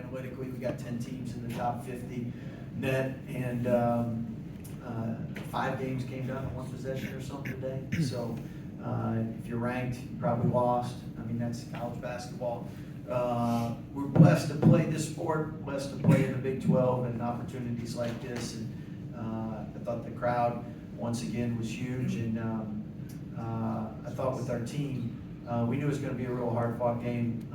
analytically. We got 10 teams in the top 50 net, and 5 games came down to 1 possession or something today. So if you're ranked, you probably lost. I mean, that's college basketball. We're blessed to play this sport, blessed to play in the Big 12 and opportunities like this. And I thought the crowd, once again, was huge. And I thought with our team, we knew it was going to be a real hard-fought game.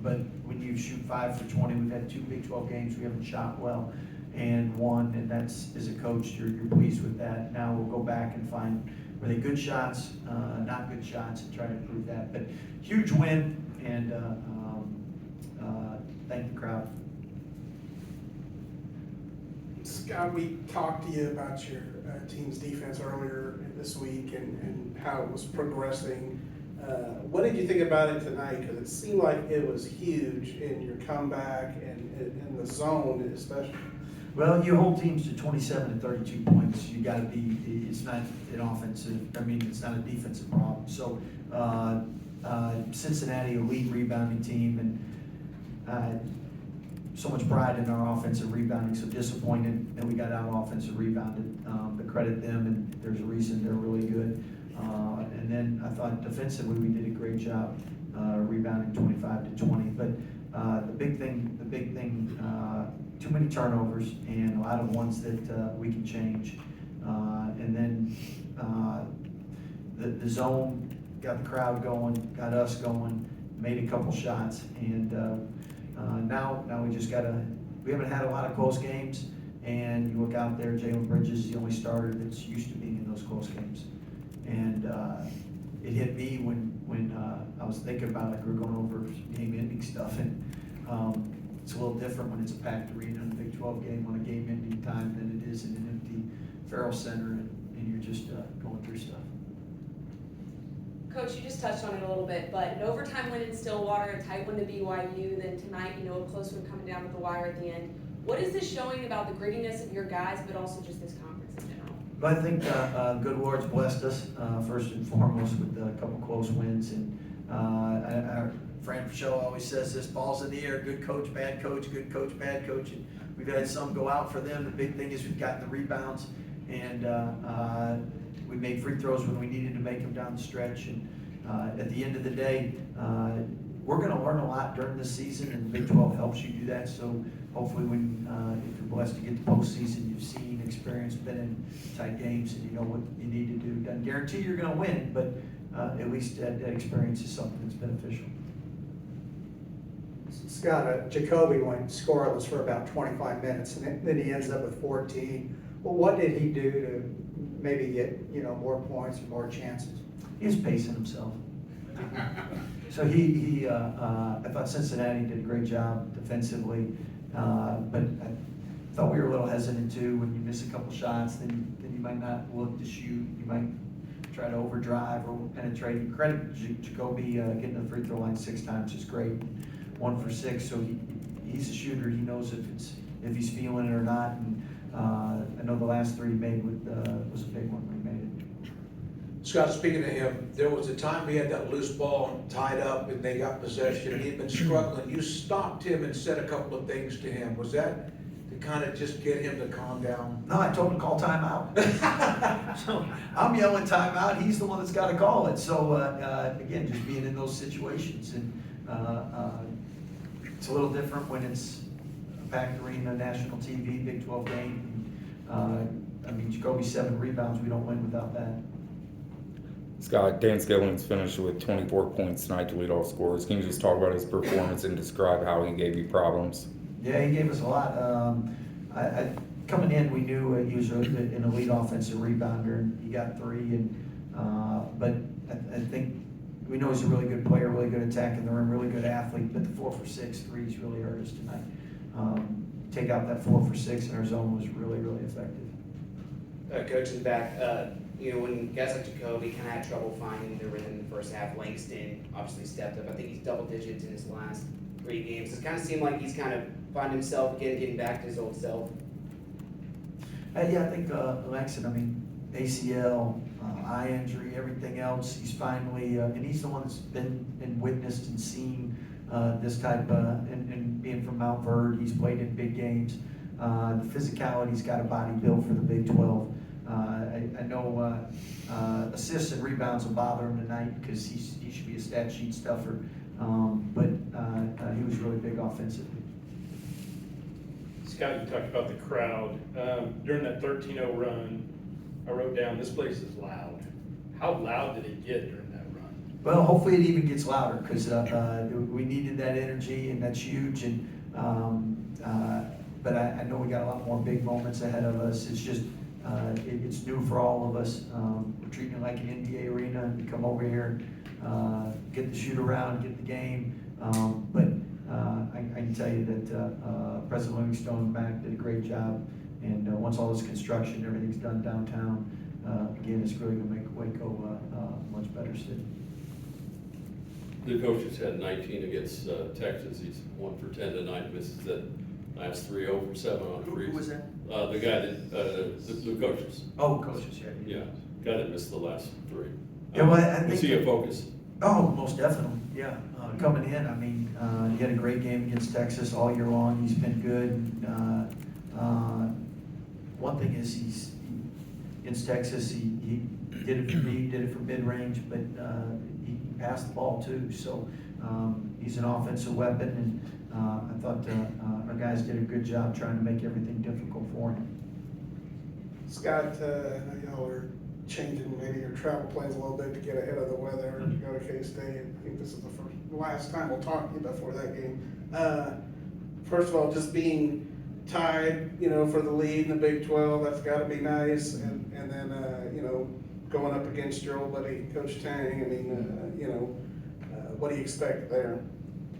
But when you shoot 5 for 20, we've had 2 Big 12 games we haven't shot well and won. And that's, as a coach, you're pleased with that. Now we'll go back and find, were they good shots, not good shots, and try to improve that. But huge win, and thank the crowd. Scott, we talked to you about your team's defense earlier this week and how it was progressing. What did you think about it tonight? Because it seemed like it was huge in your comeback and in the zone especially. Well, you hold teams to 27 and 32 points. You got to be. It's not an offensive. I mean, it's not a defensive problem. So, Cincinnati, elite rebounding team, and so much pride in our offensive rebounding. So disappointed that we got out offensive rebounded. But credit them, and there's a reason they're really good. And then I thought defensively we did a great job rebounding 25 to 20. But the big thing, too many turnovers and a lot of ones that we can change. And then the zone got the crowd going, got us going, made a couple shots, and now we just we haven't had a lot of close games, and you look out there, Jalen Bridges is the only starter that's used to being in those close games. And it hit me when I was thinking about, like, we were going over game-ending stuff, and it's a little different when it's a packed arena in a Big 12 game on a game-ending time than it is in an empty Farrell Center, and you're just going through stuff. Coach, you just touched on it a little bit, but an overtime win in Stillwater, a tight one to BYU, then tonight, a close one coming down with the wire at the end. What is this showing about the grittiness of your guys, but also just this conference in general? But I think good Lord's blessed us first and foremost with a couple close wins, and our Fran Fischel always says this: balls in the air, good coach, bad coach, good coach, bad coach. And we've had some go out for them. The big thing is we've gotten the rebounds, and we made free throws when we needed to make them down the stretch. And at the end of the day, we're going to learn a lot during this season, and the Big 12 helps you do that. So hopefully when if you're blessed to get the postseason, you've seen, experienced, been in tight games, and you know what you need to do. Doesn't guarantee you're going to win, but at least that experience is something that's beneficial. Scott, Jacoby went scoreless for about 25 minutes, and then he ends up with 14. Well, what did he do to maybe get more points and more chances? He's pacing himself. So I thought Cincinnati did a great job defensively, but I thought we were a little hesitant too. When you miss a couple shots, then you might not look to shoot. You might try to overdrive or penetrate. Credit Jacoby getting to the free throw line 6 times is great. 1 for 6, so he's a shooter. He knows if he's feeling it or not. And I know the last 3 he made was a big one when he made it. Scott, speaking of him, there was a time he had that loose ball tied up and they got possession. He had been struggling. You stopped him and said a couple of things to him. Was that to kind of just get him to calm down? No, I told him to call timeout. So I'm yelling timeout. He's the one that's got to call it. So again, just being in those situations, and it's a little different when it's a packed arena, national TV, Big 12 game. I mean, Jacoby 7 rebounds. We don't win without that. Scott, Dan Skilling's finished with 24 points tonight to lead all scorers. Can you just talk about his performance and describe how he gave you problems? Yeah, he gave us a lot. Coming in, we knew he was an elite offensive rebounder, and he got 3. But I think we know he's a really good player, really good attack in the rim, really good athlete. But the 4 for 6 threes really hurt us tonight. Take out that 4 for 6 in our zone was really, really effective. Coach is back. When guys like Jacoby kind of had trouble finding their rhythm in the first half, Langston obviously stepped up. I think he's double digits in his last 3 games. It kind of seemed like he's kind of finding himself again, getting back to his old self. Yeah, I think Langston, ACL, eye injury, everything else, he's finally, and he's the one that's been and witnessed and seen this type, and being from Mount Verde, he's played in big games. The physicality's got a body built for the Big 12. I know assists and rebounds will bother him tonight because he should be a stat sheet stuffer, but he was really big offensively. Scott, you talked about the crowd. During that 13-0 run, I wrote down, this place is loud. How loud did it get during that run? Well, hopefully it even gets louder because we needed that energy, and that's huge. And but I know we got a lot more big moments ahead of us. It's just it's new for all of us. We're treating it like an NBA arena, and we come over here, get the shoot around, get the game. But I can tell you that President Livingstone and Mac did a great job. And once all this construction, everything's done downtown, again, it's really going to make Waco a much better city. The coach has had 19 against Texas. He's 1 for 10 tonight. Misses that last 3, 0 for 7 on threes. Who was that? The guy that the coaches. Oh, coaches, yeah. Yeah, guy that missed the last 3. Yeah, well, I Was think he a focus? Oh, most definitely, yeah. Coming in, I mean, he had a great game against Texas all year long. He's been good. One thing is against Texas, he did it for me, did it for mid-range, but he passed the ball too. So he's an offensive weapon, and I thought our guys did a good job trying to make everything difficult for him. Scott, I know y'all are changing maybe your travel plans a little bit to get ahead of the weather to go to K-State. I think this is the last time we'll talk to you before that game. First of all, just being tied, for the lead in the Big 12, that's got to be nice. And then, going up against your old buddy, Coach Tang, I mean, what do you expect there?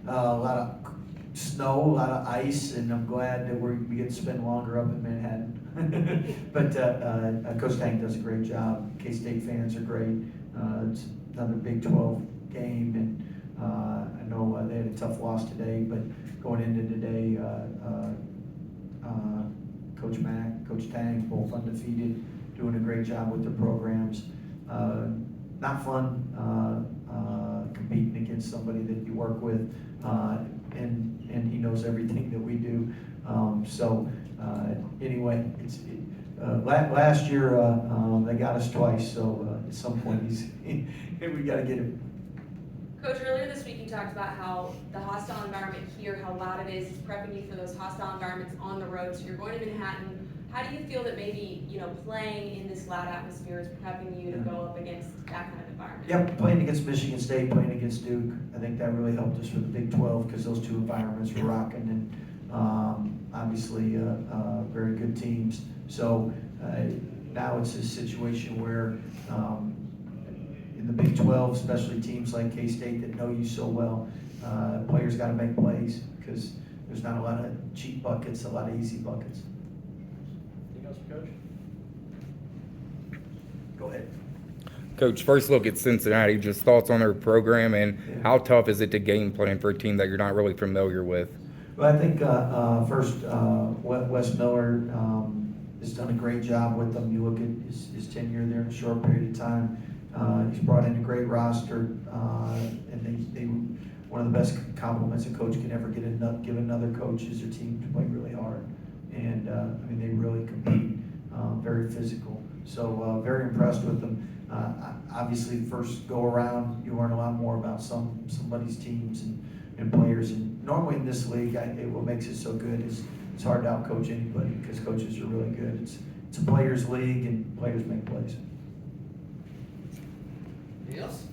A lot of snow, a lot of ice, and I'm glad that we get to spend longer up in Manhattan. But Coach Tank does a great job. K-State fans are great. It's another Big 12 game, and I know they had a tough loss today, but going into today, Coach Mack, Coach Tang, both undefeated, doing a great job with their programs. Not fun competing against somebody that you work with, and he knows everything that we do. Anyway, last year they got us twice, so at some point we got to get him. Coach, earlier this week you talked about how the hostile environment here, how loud it is prepping you for those hostile environments on the road. So you're going to Manhattan. How do you feel that maybe, playing in this loud atmosphere is prepping you to go up against that kind of environment? Yep, playing against Michigan State, playing against Duke, I think that really helped us for the Big 12 because those two environments were rocking, and obviously very good teams. So now it's a situation where in the Big 12, especially teams like K-State that know you so well, players got to make plays because there's not a lot of cheap buckets, a lot of easy buckets. Anything else, Coach? Go ahead. Coach, first look at Cincinnati, just thoughts on their program and how tough is it to game plan for a team that you're not really familiar with? Well, I think first, Wes Miller has done a great job with them. You look at his tenure there in a short period of time. He's brought in a great roster, and they one of the best compliments a coach can ever give another coach is their team to play really hard. And they really compete, very physical. So very impressed with them. Obviously, first go around, you learn a lot more about somebody's teams and players. And normally in this league, what makes it so good is it's hard to outcoach anybody because coaches are really good. It's a players' league, and players make plays. Anything else?